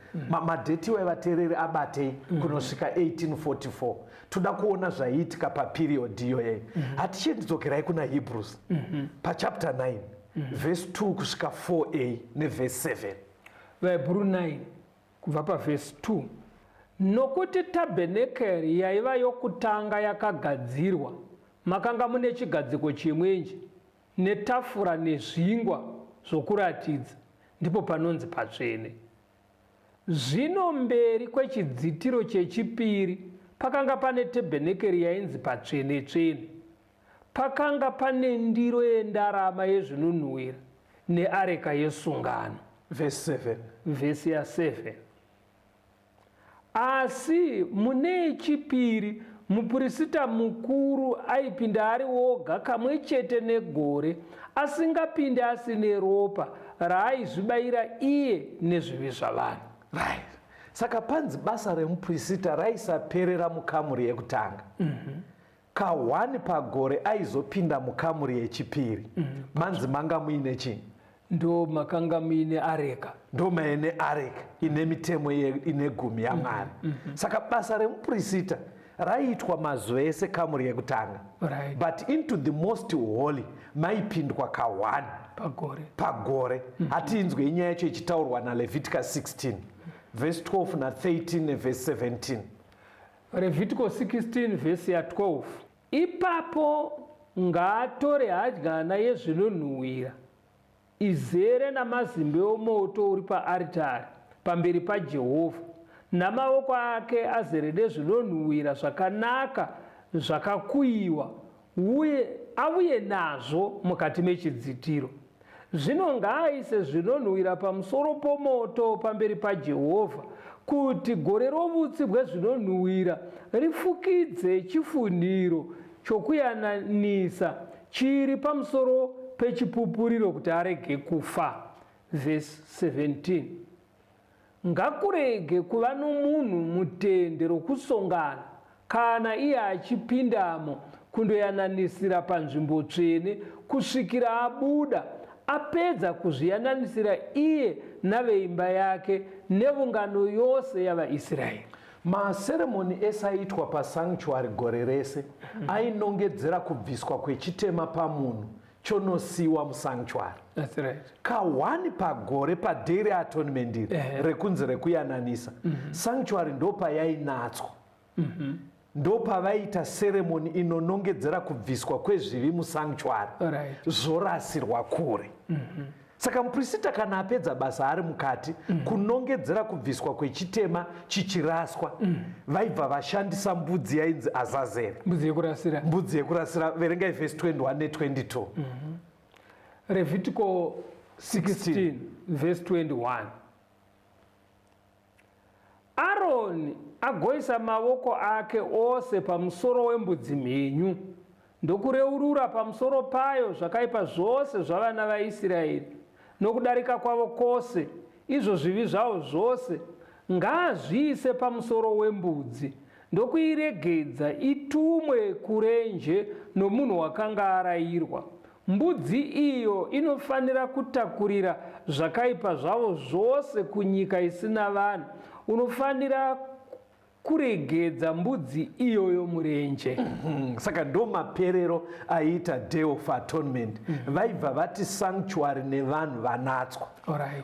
madheti waivateereri abatei kunosvika 1844. Toda kuona zvaiitika paperiod iyoyeyo. Hatichiendidzokerai kuna Hebrews pachapter 9 verse 2 kusvika 4a neverse 7. VaHebrew 9 kubva pavhesi 2. Nokuti tabhenekeri yaiva yokutanga yakagadzirwa, makanga mune chigadziko chimwenje netafura nezvingwa zvokuratidza, ndipo panonzi patsvene. Zvino mberi kwechidzitiro chechipiri pakanga pane tebhenekeri yainzi patsvene-tsvene. Pakanga pane ndiro yendarama yezvinonhuhwira neareka yesungano. Verse 7. Vhesi ya7. Asi mune chipiri muprista mukuru aipinda ari woga kamwe chete negore, asingapinde asine ropa raaizvibayira iye nezvivi zvavanhu. Right. Saka panzi basa remuprista raisaperera mukamuri yekutanga. Ka1 pagore aizopinda mukamuri yechipiri. Manzi manga muine chinhu? Ndo makanga muine areka. Ndo maine areka ine mitemo ine gumi yaMwari. Saka basa remuprista raiitwa mazuva ese kamuri yekutanga. Right. But into the most holy maipindwa ka1 pagore. Hatinzwe inyaya yacho ichitaurwa naLeviticus 16 verse 12 na13 neverse 17. Leviticus 16 vhesi ya12. Ipapo ngaatore hadyana yezvinonhuhwira izere namazimbe omoto uri paaritari pamberi paJehovha, namaoko ake azere nezvinonhuhwira zvakanaka zvakakuyiwa, auye nazvo mukati mechidzitiro. Zvino ngaaise zvinonhuhwira pamusoro pomoto pamberi paJehovha, kuti gore rovutsi hwezvinonhuhwira rifukidze chifunhiro chokuyananisa chiri pamusoro pechipupuriro kuti arege kufa. Verse 17. Ngakurege kuva nomunhu mutende rokusongana kana iye achipindamo kundoyananisira panzvimbo tsvene kusvikira abuda, apedza kuzviyananisira iye naveimba yake neungano yose yavaIsraeri. Maseremoni ese aiitwa pasanctuary gore rese ainongedzera kubviswa kwechitema pamunhu chonosiwa musanctuary. That's right. Ka1 pagore padaily atonement rekunzi rekuyananisa. Sanctuary ndo payainatswa. Ndo pavaita seremoni inonongedzera kubviswa kwezvivi musanctuary. Right. Zorasirwa kure. Saka muprista kana apedza basa ari mukati kunongedzera kubviswa kwechitema chichiraswa, vaibva vashandisa mbudzi yainzi Azazeri. Mbudzi yekurasira. Verengai verse 21 ne22. Levitical 16 verse 21. Aroni agoisa maoko ake ose pamusoro wembudzi mhenyu ndokureurura pamusoro payo zvakaipa zvose zvavana vaIsraeri nokudarika kwavo kwose, izvo zvivi zvavo zvose, ngaazviise pamusoro wembudzi ndokuiregedza itumwe kurenje nomunhu wakanga arayirwa. Mbudzi iyo inofanira kutakurira zvakaipa zvavo zvose kunyika isina vanhu. Unofanira kuregedza mbudzi iyoyo murenje. Saka ndo maperero aiita Day of Atonement. Vaibva vati sanctuary nevanhu vanatswa.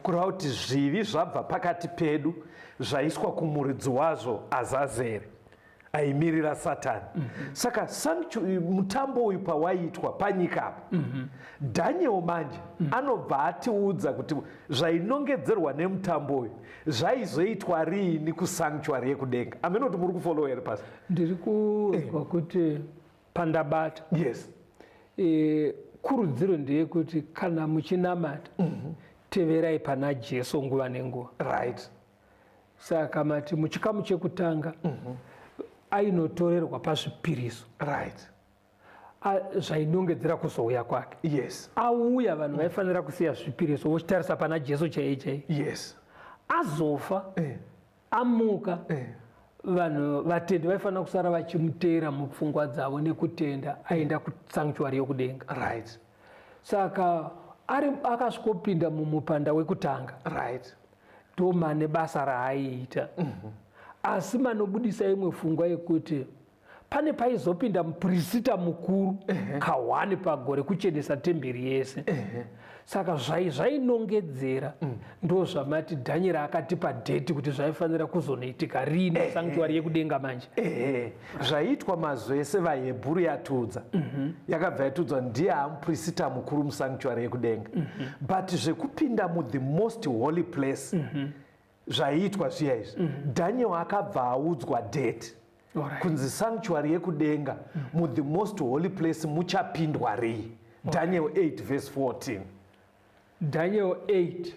Kureva kuti zvivi zvabva pakati pedu zvaiswa kumuridzi wazvo Azazeri aimirira Satani. Saka mutambo uyu pawaiitwa panyika apa, Daniel manje anobva atiudza kuti zvainongedzerwa nemutambo uyu zvaizoitwa riini kusanctuary yekudenga. Ameno kuti muri kufollow here pasi? Ndiri kuzwa kuti pandabata. Yes. Kurudziro ndeyekuti kana muchinamata teverai pana Jesu nguva nenguva. Right. Saka mati muchikamu chekutanga ainotorerwa pazvipiriso. Right. Zvainongedzera kuzouya kwake. Yes. Auya vanhu vaifanira kusiya zvipiriso vochitarisa pana Jesu chaiye. Yes. Azofa amuka, vanhu vatendi vaifanira kusara vachimuteera mupfungwa dzavo nekutenda aenda kusanctuary yokudenga. Right. Saka akasvikopinda mumupanda wekutanga. Right. Ndo mane basa raaiita. Asi manobudisa imwe pfungwa yekuti pane paizopinda muprista mukuru ka1 pagore kuchenesa temberi yese. Saka zvainongedzera ndo zvamati Daniel akatipa dheti kuti zvaifanira kuzonoitika rini sanctuary yekudenga manje. Zvaiitwa mazuva ese vaHebheru yatiudza. Yakabva yatiudzwa ndiye muprista mukuru musanctuary yekudenga. But zvekupinda mu the most holy place zvaiitwa zviya izvi Daniel akabva audzwa date kunzi sanctuary yekudenga the most holy place muchapindwa rii. Daniel 8 verse 14. Daniel 8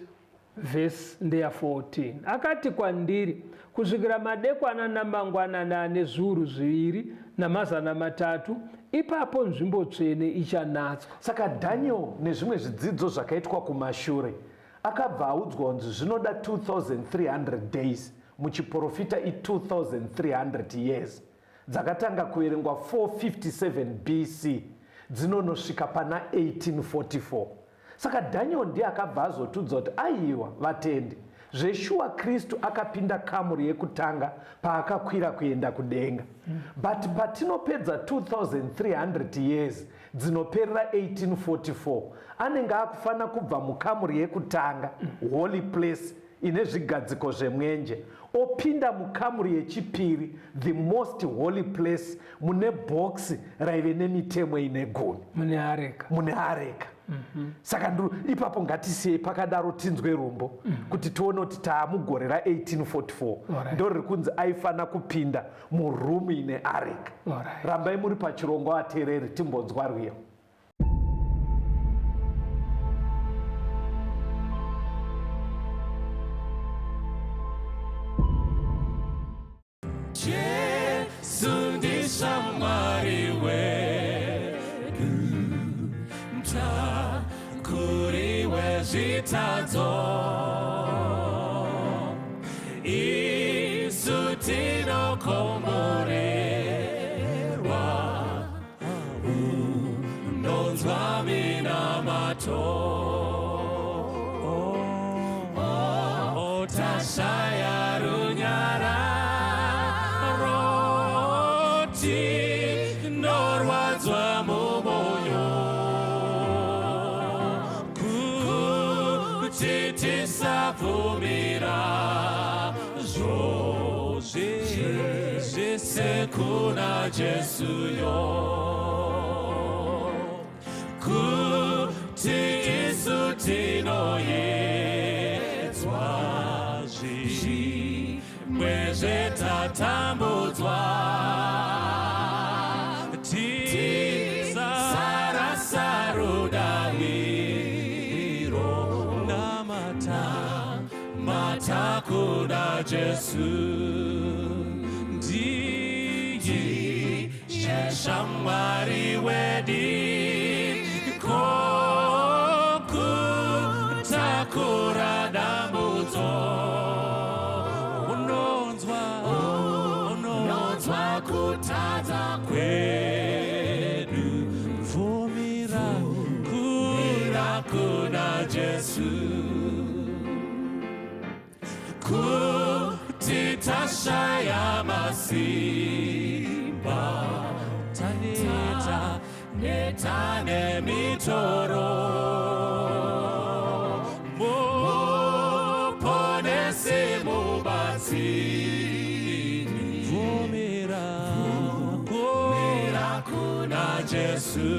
verse 14 akati kwandiri, kusvikira madekwana namangwanana ane zviuru 2 namazana 3 ipapo nzvimbo tsvene ichanatswa. Saka Daniel nezvimwe zvidzidzo zvakaitwa kumashure akabva audzwa kunzi zvinoda 2300 days, muchiprofita 2300 years, dzakatanga kuverengwa 457 BC dzinonosvika pana 1844. Saka Daniel ndiye akabva azotudza kuti aiwa vatendi, zveshuwa Kristu akapinda kamuri yekutanga paakakwira kuenda kudenga. But patinopedza 2300 years dzinoperera 1844, anenge akufana kubva mukamuri yekutanga, holy place ine zvigadziko zvemwenje, opinda mukamuri yechipiri, the most holy place, mune bhokisi raive nemitemo ine gumi, mune areka. Saka ipapo ngatisiyei pakadaro tinzwe rumbo kuti tione kuti taamugore ra1844 ndo riri kunzi aifana kupinda murumu ine areka. Rambai muri pachirongo vateereri timbonzwa rwiyo. Jesu ndisha Mwari wedu, mtakuriwe zvitadzo, isu tinokomborerwa, unonzwa minamato, tashaya runyara norwadzwa mumwoyo, kuti tisabvumira zvose kuna Jesuyo, kuti isu tinoyedzwa zvimwe zvetatambudzwa, kuna Jesu ndiye shamwari wedi, kokutakura dambudzo, unonzwa kutadza kwedu, vumira kuna Jesu, kuti tashaya masimba, taneta nemitoro, muponesi mubatsiri, vumira kuna Jesu,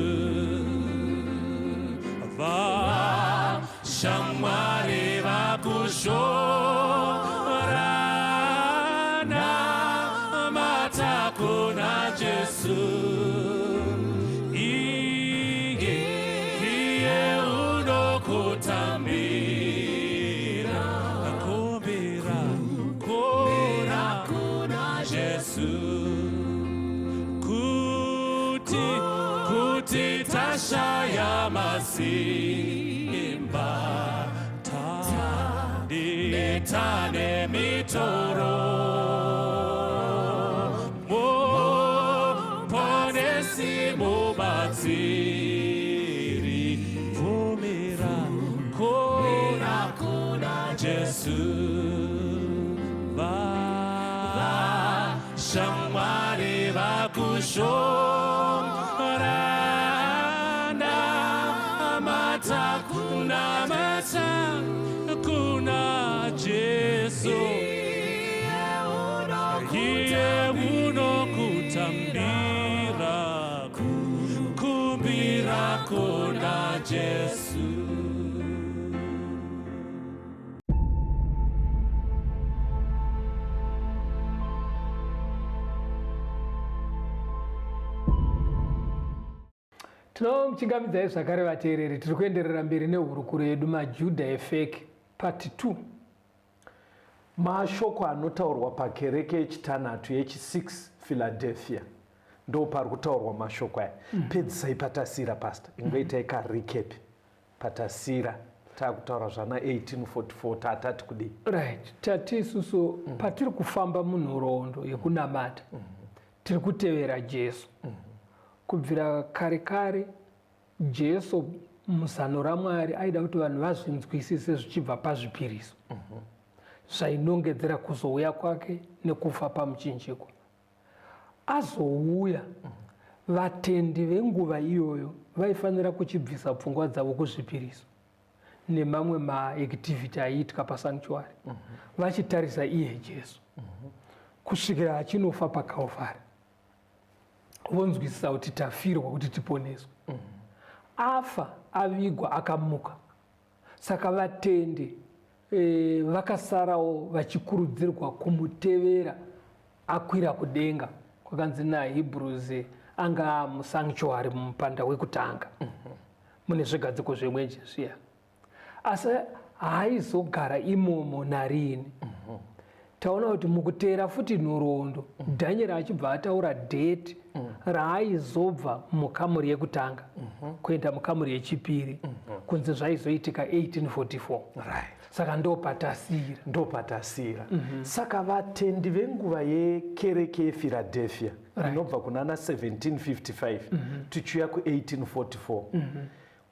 vashamwari vakushorana mata kuna Jesu, iye unokutambira, kumbira kuna Jesu, kuti tashaya masimba, tane mitoro, muponesi mubatsiri, vumira kuna Jesu, vashamwari vakushorana mata kuna Jesu, iye unokutambira, kumbira kuna Jesu. Tinomchingamidzai zvakare vateereri, tiri kuenderera mberi nehurukuro yedu maJudha efeki part 2. Mashoko anotaurwa pakereke yechitanhatu yechi6 Philadelphia ndo pari kutaurwa mashoko aya. Pedzisai patasira pastor, ingoitai karecap patasira. Takutaura zvana 1844 tatati kudii. Right, tati isusu patiri kufamba munhoroondo yekunamata tiri kutevera Jesu. Kubvira kare kare Jesu muzano raMwari aida kuti vanhu vazvinzwisise zvichibva pazvipiriso zvainongedzera kuzouya kwake nekufa pamuchinjikwa. Azouya vatendi venguva iyoyo vaifanira kuchibvisa pfungwa dzavo kuzvipiriso nemamwe maactivity aiitika pasanctuary vachitarisa iye Jesu kusvikira achinofa paKalvari. Vonzwisisa kuti tafirwa kuti tiponeswe. Afa, avigwa, akamuka. Saka vatendi vakasarawo vachikurudzirwa kumutevera akwira kudenga. Kwakanzi naHebrews anga musanctuary mupanda wekutanga mune zvigadziko zvemwenje zviya. Asi haizogara imomo narini. Taona kuti mukuteera futi nhoroondo Daniel achibva ataura date raaizobva mukamuri yekutanga kuenda mukamuri yechipiri kunzi zvaizoitika 1844. Saka ndopatasira. Saka vatendi venguva yekereke yePhiladelphia inobva kunana 1755 tichiuya ku1844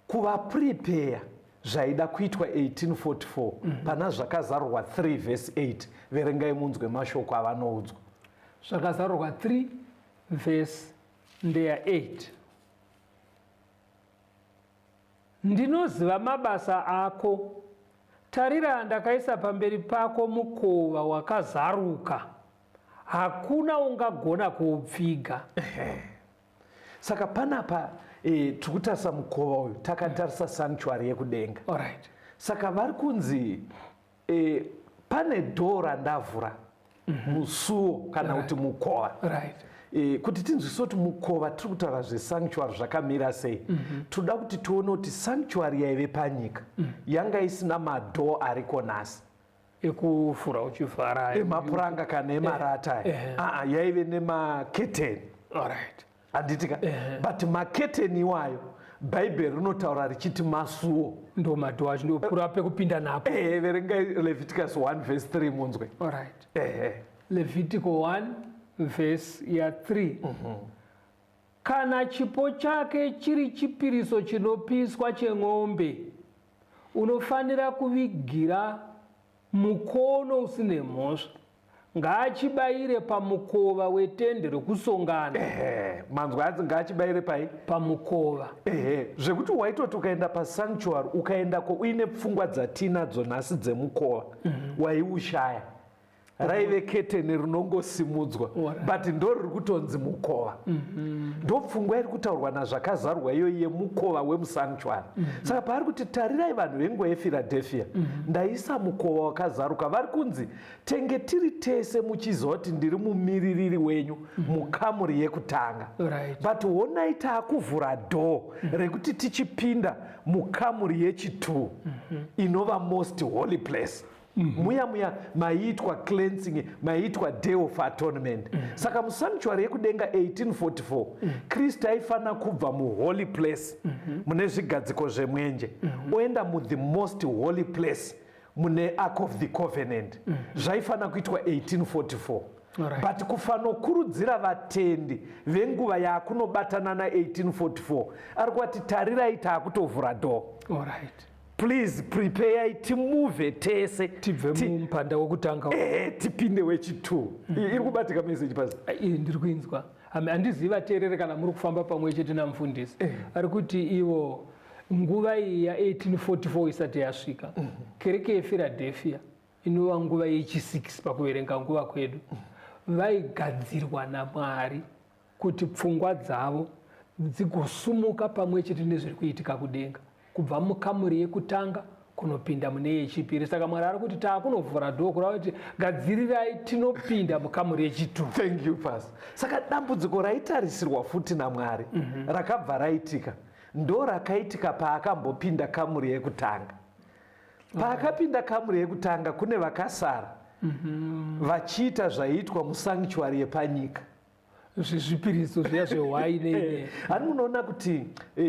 kuvaprepare zvaida kuitwa 1844 pana zvakazarurwa 3 verse 8. Verengai munzwe mashoko avanoudzwa. Zvakazarurwa 3 verse ndeya 8. Ndinoziva mabasa ako, tarira ndakaisa pamberi pako mukova wakazaruka, hakuna ungagona kuupfiga. Saka panapa tikutarisa mukova uyu takatarisa sanctuary yekudenga. Alright. Saka vari kunzi pane dhora ndavhura musuo kana kuti mukova. Kuti tinzwisise kuti mukova tiri kutaura zvesanctuary zvakamira sei. Toda kuti tione kuti sanctuary yaive panyika yanga isina madhoo ariko nhasi ekufura uchivhara emapuranga kana emarata yaive nemaketeni. Handitika but maketeni iwayo bhaibheri rinotaura richiti masuo ndo madhoo acho ndopura pekupinda napo. Verengai Leviticus 1 verse 3 munzwe. Levitical 1 verse ya 3. Kana chipo chake chiri chipiriso chinopiswa cheng'ombe, unofanira kuvigira mukono usine mhosva. Ngaachibayire pamukova wetende rekusongana. Manzwa adzi ngaachibayire pai? Pamukova. Zvekuti waitoti ukaenda pasanctuary ukaendako uine pfungwa dzatinadzo nhasi dzemukova waiushaya. Raive keteni rinongosimudzwa but ndo riri kutonzi mukova. Ndo pfungwa iri kutaurwa nazvakazarurwa iyo yemukova wemusanctuary. Saka paari kuti tarirai vanhu venguva yePhiladelphia ndaisa mukova wakazaruka. Vari kunzi tenge tiri tese muchiziva kuti ndiri mumiririri wenyu mukamuri yekutanga. But honai taakuvhura dhoo rekuti tichipinda mukamuri yechi2 inova most holy place. Muya maiitwa cleansing, maiitwa day of atonement. Saka musanctuary yekudenga 1844 Kristu aifana kubva muholy place mune zvigadziko zvemwenje oenda muthe most holy place mune ark of the covenant. Zvaifana kuitwa 1844. But kufanokurudzira vatendi venguva yakunobatana na1844 ari kwati tarirai taakutovhura dhoo. Please prepare timove tese tibve mupanda wekutanga tipinde wechi2. Iri kubatika message pasi. Ndiri kuinzwa. Handiziva teerere kana muri kufamba pamwe chete namufundisi. Ari kuti ivo nguva iyi ya 1844 isati yasvika. Kereke yePhiladelphia inova nguva yechi6 pakuverenga nguva kwedu. Vaigadzirwa naMwari kuti pfungwa dzavo dzigosumuka pamwe chete nezviri kuitika kudenga. Kubva mukamuri yekutanga kunopinda mune yechipiri. Saka Mwari ari kuti taakunovhura dhoo kureva kuti gadzirirai tinopinda mukamuri yechi2. Thank you pastor. Saka dambudziko raitarisirwa futi naMwari rakabva raitika ndo rakaitika paakambopinda kamuri yekutanga. Paakapinda kamuri yekutanga kune vakasara vachiita zvaiitwa musanctuary yepanyika, zvipiriso zviya zvehwaine. Hani munoona kuti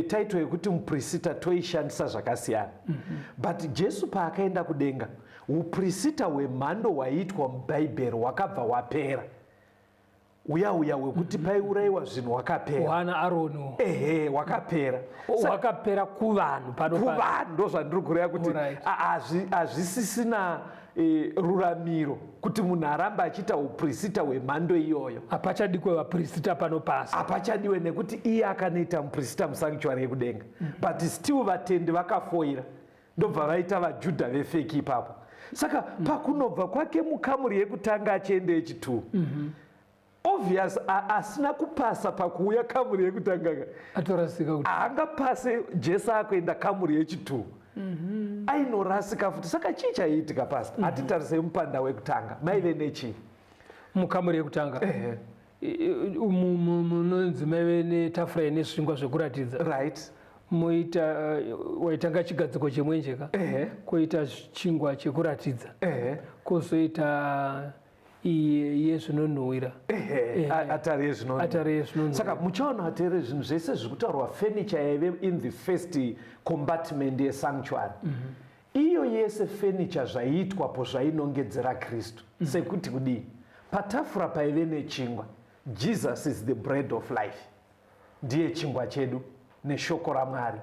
taito yekuti muprista toishandisa zvakasiyana. But Jesu paakaenda kudenga, uprista hwemhando hwaiitwa mubhaibheri hwakabva hwapera. Uya wekuti paiurayiwa zvinhu hwakapera. Hwana Aroni. Hwakapera. Hwakapera kuvanhu pano. Kuvanhu ndo zvandiri kureva kuti hazvisisina ruramiro kuti munhu aramba achiita uprista hwemhando iyoyo. Hapachadiwe vaprista pano pasi. Hapachadiwe nekuti iye akanoita muprista musanctuary yekudenga. But still vatendi vakafoira. Ndobva vaita vaJudha vefeki ipapo. Saka pakunobva kwake mukamuri yekutanga achienda yechituu, obvious asina kupasa pakuuya kamuri yekutanga. Atorasika kuti haangapase Jesu akuenda kamuri yechituu. Ainorasika futi. Saka chii chaiitika pastor? Hatitarisei mupanda wekutanga maive nechii mukamuri yekutanga? Munonzi maive netafura ine zvingwa zvekuratidza, right? Waitanga chigadziko chemwenjeka, koita chingwa chekuratidza, kozoita yezvinonhuhwira, atari yezvinonhuhwira. Saka muchaona vateereri zvinhu zvese zviri kutaurwa furniture yaive in the first compartment yesanctuary. Iyo yese furniture zvaiitwapo zvainongedzera Kristu. Sekuti kudii? Patafura paive nechingwa. Jesus is the bread of life. Ndiye chingwa chedu neshoko raMwari.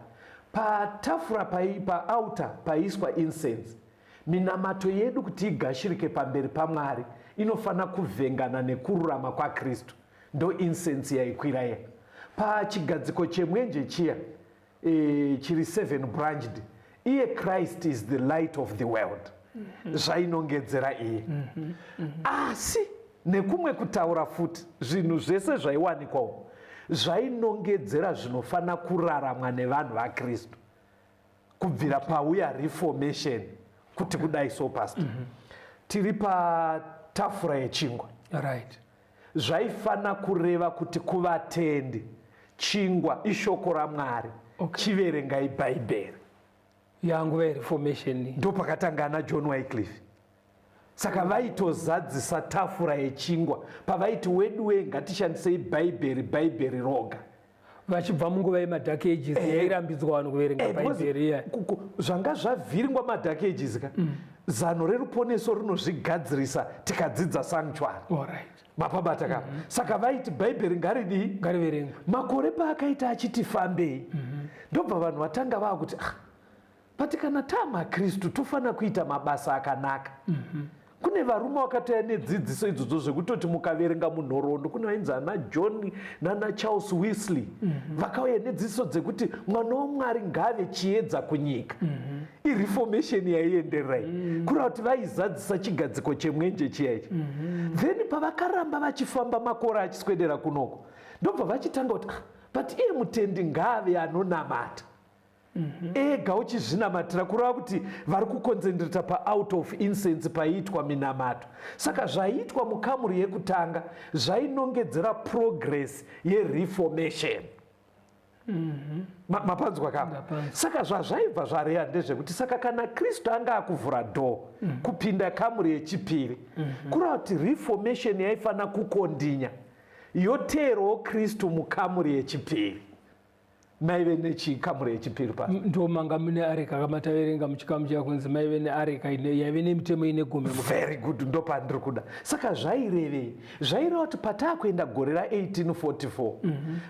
Patafura paauta paiswa incense. Minamato yedu kuti igashirike pamberi paMwari inofana kuvhengana nekururama kwaKristu. Ndo incense yaikwira ye. Pachigadziko chemwenje chiya chiri 7 branched, iye Christ is the light of the world. Zvainongedzera iye. Asi nekumwe kutaura futi zvinhu zvese zvaiwanikwawo zvainongedzera zvinofana kuraramwa nevanhu vaKristu kubvira pauya reformation. Kuti kudai so pastor, tiri patafura yechingwa, right? Zvaifana kureva kuti kuvatendi chingwa ishoko raMwari, chiverengai bhaibheri. Yanguva yereformation ndo pakatanga naJohn Wycliffe. Saka vaitozadzisa tafura yechingwa pavaiti weduwe ngatishandisei bhaibheri roga. Vachibva munguva yemadhark ages yairambidzwa vanhu kuverenga bhaibheri. Zvanga zvavhiringwa madhark ages ka zano reruponeso rinozvigadzirisa tikadzidza sanctuary. Mapabata ka. Saka vaiti bhaibheri ngariverenga. Makore paakaita achiti fambei, ndobva vanhu vatanga vakuti but kana taMakristu tofana kuita mabasa akanaka. Kune varume vakatouya nedzidziso idzodzo zvekutoti mukaverenga munhoroondo, kune vainzi ana John nana Charles Wesley vakauya nedzidziso dzekuti mwana waMwari ngave chiedza kunyika. Ireformation yaienderai kureva kuti vaizadzisa chigadziko chemwenje chiyaichi. Then pavakaramba vachifamba makore achiswedera kunoko, ndobva vachitanga kuti but iye mutendi ngave anonamata ega uchizvinamatira, kureva kuti vari kukonzentrata paout of incense paiitwa minamato. Saka zvaiitwa mukamuri yekutanga zvainongedzera progress yereformation. Mapanzwa kama. Saka zvazvaibva zvareya ndezvekuti saka kana Kristu anga akuvhura door kupinda kamuri yechipiri, kureva kuti reformation yaifana kukondinya yoteerawo Kristu mukamuri yechipiri. Maive nechikamuri yechipiri pasi ndo manga mune areka kama taverenga muchikamu chakunzi maive neareka yaive nemitemo ine gome. Very good, ndo pandiri kuda. Saka zvairevei? Zvaireva kuti pataakuenda gore ra1844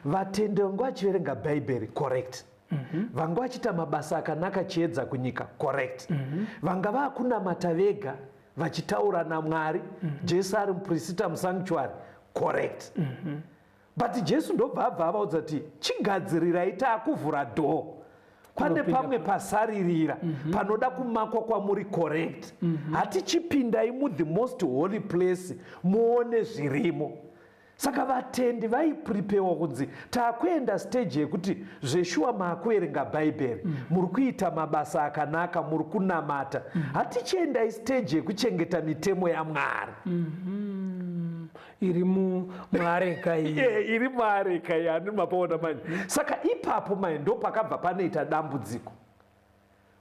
vatendi vangu vachiverenga bhaibheri, correct. Vanga vachiita mabasa akanaka chiedza kunyika, correct. Vanga vakunamata vega vachitaura naMwari, Jesu ari muprista musanctuary, correct. But Jesu ndobva abva avaudza kuti chigadzirirai taakuvhura door. Pane pamwe pasaririra panoda kumakwa kwamuri, correct. Hatichipindai mu the most holy place muone zvirimo. Saka vatendi vaiprepewa kunzi taakuenda stage yekuti zveshuwa maakuverenga bhaibheri, muri kuita mabasa akanaka, muri kunamata. Hatichiendai stage yekuchengeta mitemo yaMwari. iri muareka iyi iri muareka iyi ani mapaona manje. Saka ipapo manje ndo pakabva panoita dambudziko.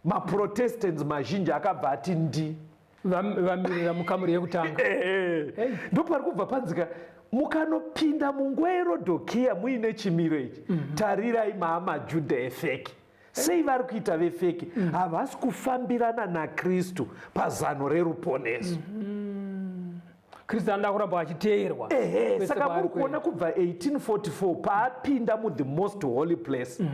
Maprotestants mazhinji akabva ati ndi vamirira mukamuri yekutanga. Ndo pari kubva panzika mukanopinda munguva yerodhokiya muine chimiro ichi. Tarirai maamajudha efeki. Sei vari kuita vefeki? Havasi kufambirana naKristu pazano reruponeso. Kristu anoda kuramba achiteerwa. Saka muri kuona kubva 1844 paapinda muthe most holy place,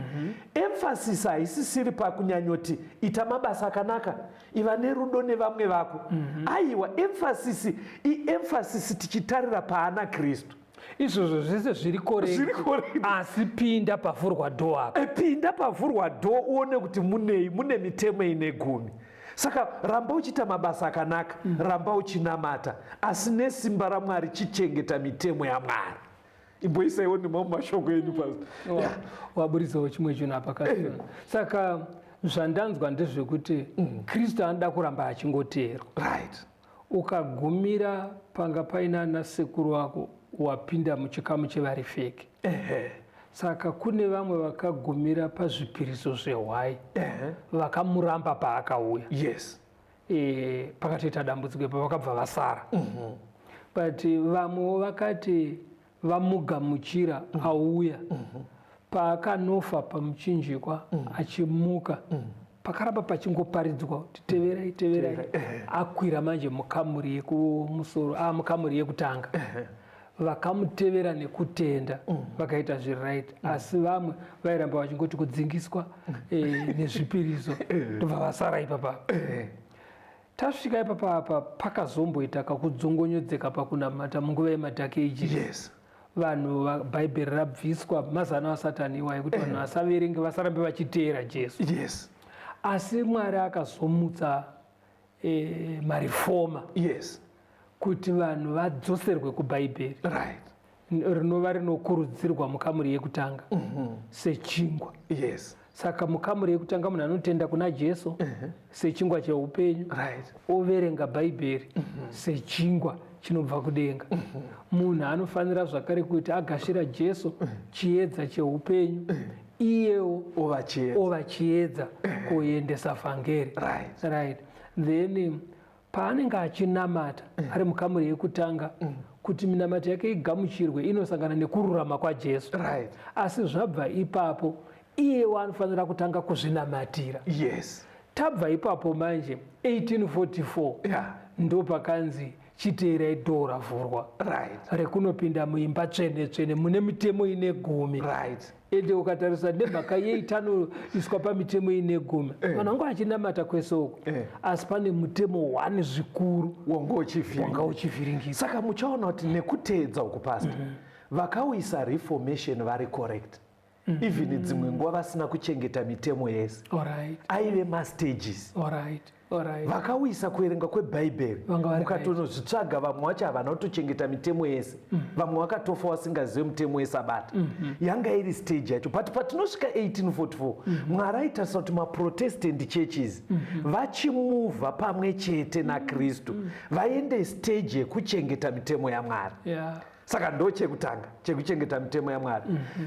emphasis haisisiri pakunyanyoti ita mabasa akanaka, iva nerudo nevamwe vako. Aiwa, emphasis tichitarira paana Kristu. Izvozvo zvese zviri correct. Asi pinda pavhurwa door apa. Pinda pavhurwa door uone kuti munei, mune mitemo ine 10. Saka ramba uchiita mabasa akanaka, ramba uchinamata, asi nesimba raMwari chichengeta mitemo yaMwari. Imboisaiwo nemamwe mashoko enyu pasi. Waburisawo chimwe chinhu apa kashoma. Saka zvandanzwa ndezvekuti Kristu anoda kuramba achingoteerwa. Right. Ukagumira panga paina nasekuru wako wapinda muchikamu chevari feki. Saka kune vamwe vakagumira pazvipiriso zvehwai, vakamuramba paakauya. Yes. Pakatoita dambudziko ipapo vakabva vasara. But vamwe vakati vamugamuchira auya, paakanofa pamuchinjikwa achimuka, pakaramba pachingoparidzwa kuti teverai, teverai. Akwira manje mukamuri yekumusoro, mukamuri yekutanga. Vakamutevera nekutenda vakaita zviright, asi vamwe vairamba vachingoti kudzingiswa nezvipiriso ndobva vasara ipapa. Tasvika ipapa apa pakazomboita kakudzongonyedzeka pakunamata munguva yemadhaki eji. Yes. Vanhu bhaibheri rabviswa mazana asatani iwayo kuti vanhu vasaverenge vasarambe vachiteera Jesu. Yes. Asi Mwari akazomutsa marifoma. Yes. Kuti vanhu vadzoserwe kubhaibheri. Right. Rinova rinokurudzirwa mukamuri yekutanga sechingwa. Yes. Saka mukamuri yekutanga munhu anotenda kuna Jesu sechingwa cheupenyu. Right. Overenga bhaibheri sechingwa chinobva kudenga. Munhu anofanira zvakare kuti agashira Jesu chiedza cheupenyu, iyewo ova chiedza kuendesa vhangeri. Right. Then paanenge achinamata ari mukamuri yekutanga, kuti minamato yake igamuchirwe inosangana nekururama kwaJesu. Right. Asi zvabva ipapo iyewo anofanira kutanga kuzvinamatira. Yes. Tabva ipapo manje 1844 ndo pakanzi chiteerai dhoo ravhurwa. Right. Rekunopinda muimba tsvene tsvene mune mitemo ine 10. Right. Ende ukatarisa nemhaka yeitano iswa pamitemo ine 10, vanhu vangu vachinamata kwese uko, asi pane mutemo 1 zvikuru wanga uchivhiringisa. Saka muchaona kuti nekuteedza uku pasta vakauyisa reformation vari correct. Even dzimwe nguva vasina kuchengeta mitemo yese. Aive mastages. Vakauyisa kuerenga kwebhaibheri mukatonozvitsvaga, vamwe vacho havana kutochengeta mitemo yese, vamwe vakatofa vasingazive mutemo wesabata. Yanga iri stage yacho. But patinosvika 1844 Mwari aitarisa kuti maprotestant churches vachimuvha pamwe chete naKristu vaende stage yekuchengeta mitemo yaMwari. Saka ndo chekutanga chekuchengeta mitemo yaMwari.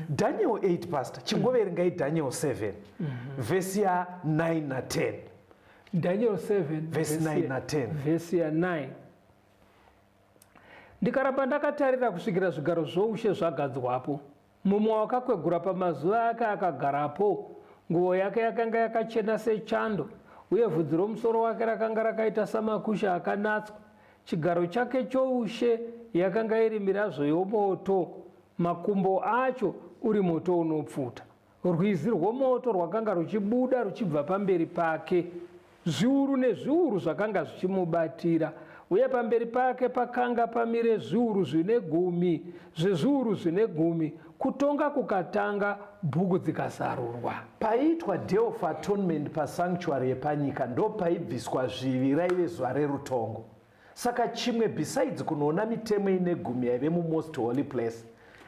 Daniel 8 pastor, chingoverengai Daniel 7 vhesi ya9 na10. Daniel 7 verse 9 na 10. Vhesi ya9. Ndikaramba ndakatarira kusvikira zvigaro zvoushe zvagadzwapo, mumwe wakakwegura pamazuva ake akagarapo, nguo yake yakanga yakachena sechando, uye vhudzi romusoro wake rakanga rakaita samakusha akanatswa. Chigaro chake choushe yakanga iri mirazvo yomoto, makumbo acho uri moto unopfuta. Rwizi rwomoto rwakanga ruchibuda ruchibva pamberi pake, zviuru nezviuru zvakanga zvichimubatira, uye pamberi pake pakanga pamire zviuru zvine 10, zvezviuru zvine 10 kutonga kukatanga, bhuku dzikazarurwa. Paiitwa Day of Atonement pasanctuary yepanyika ndo paibviswa zvivi raive zuva rerutongo. Saka chimwe besides kunoona mitemo ine 10 yaive mumost holy place,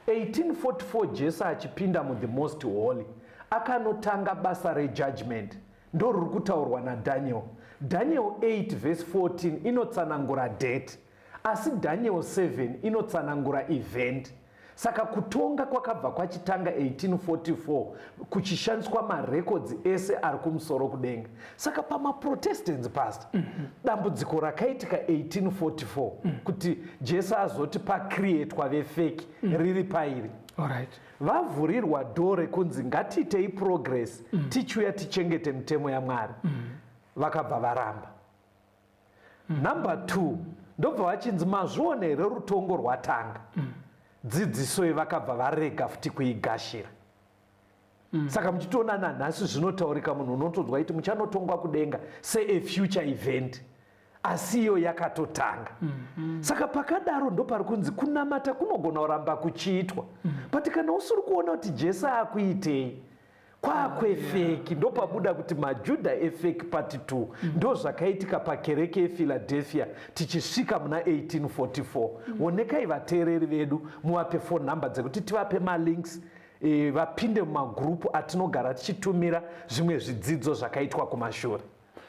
1844 Jesu achipinda muthe most holy akanotanga basa rejudgment. Ndo ruri kutaurwa naDaniel. Daniel 8 verse 14 inotsanangura date. asi Daniel 7 inotsanangura event. Saka kutonga kwakabva kwachitanga 1844 kuchishandiswa marecords ese ari kumusoro kudenga. Saka pamaprotestants pastor, dambudziko rakaitika 1844 kuti Jesu azoti pacreatwa vefeki riri pairi. Vavhurirwa dore kunzi ngatiitei progress tichiuya tichengete mitemo yaMwari. Vakabva varamba. Number 2, ndobva vachinzi mazvione here rutongo rwatanga. Dzidziso vakabva varega futi kuigashira. Saka muchitoona nanhasi zvinotaurika munhu unotodwa kuti muchanotongwa kudenga a future event, asi iyo yakatotanga. Saka pakadaro ndopari kunzi kunamata kunogona kuramba kuchiitwa. But kana usiri kuona kuti Jesu akuitei kwakwefeki, ndopabuda kuti majudha efeki part 2 ndo zvakaitika pakereke yePhiladelphia tichisvika muna 1844. Onekai vateereri vedu muvape phone number dzekuti tivape malinks vapinde mumagrupu atinogara tichitumira zvimwe zvidzidzo zvakaitwa kumashure.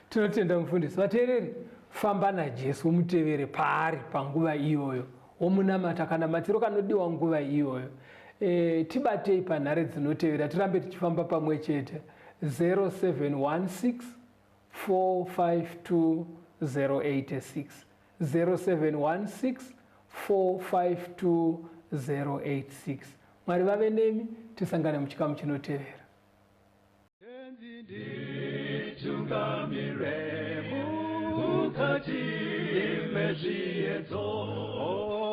Tinotenda mufundisi. Vateereri, famba naJesu mutevere paari panguva iyoyo, womunamata kana matiro kanodiwa nguva iyoyo. Tibatei panhare dzinotevera, tirambe tichifamba pamwe chete. 0716 452 086 0716 452 086. Mwari vave nemi, tisangane muchikamu chinotevera.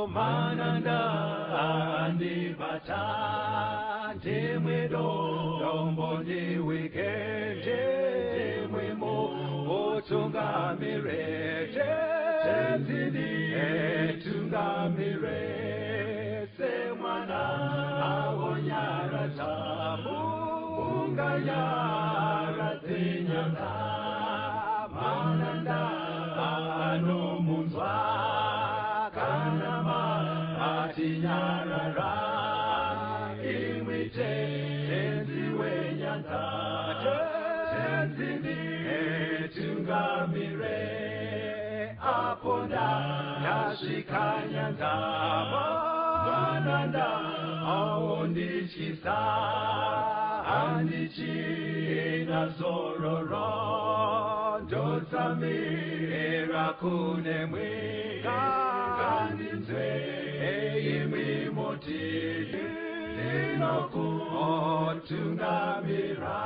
Mananda ndibata temwedo domboni wikende temwemo otungamire tenzini etungamire semwana awonyara tamu unganyara tinyanga mananda anomunzwa Tinyarara imwite tenzi wenyanza tenzini etungamire aponda yasvika nyanza mananda aondichisa andichina zororo ndotsamira kune mwika kandinzwe Imi moti, dinoku otungamira.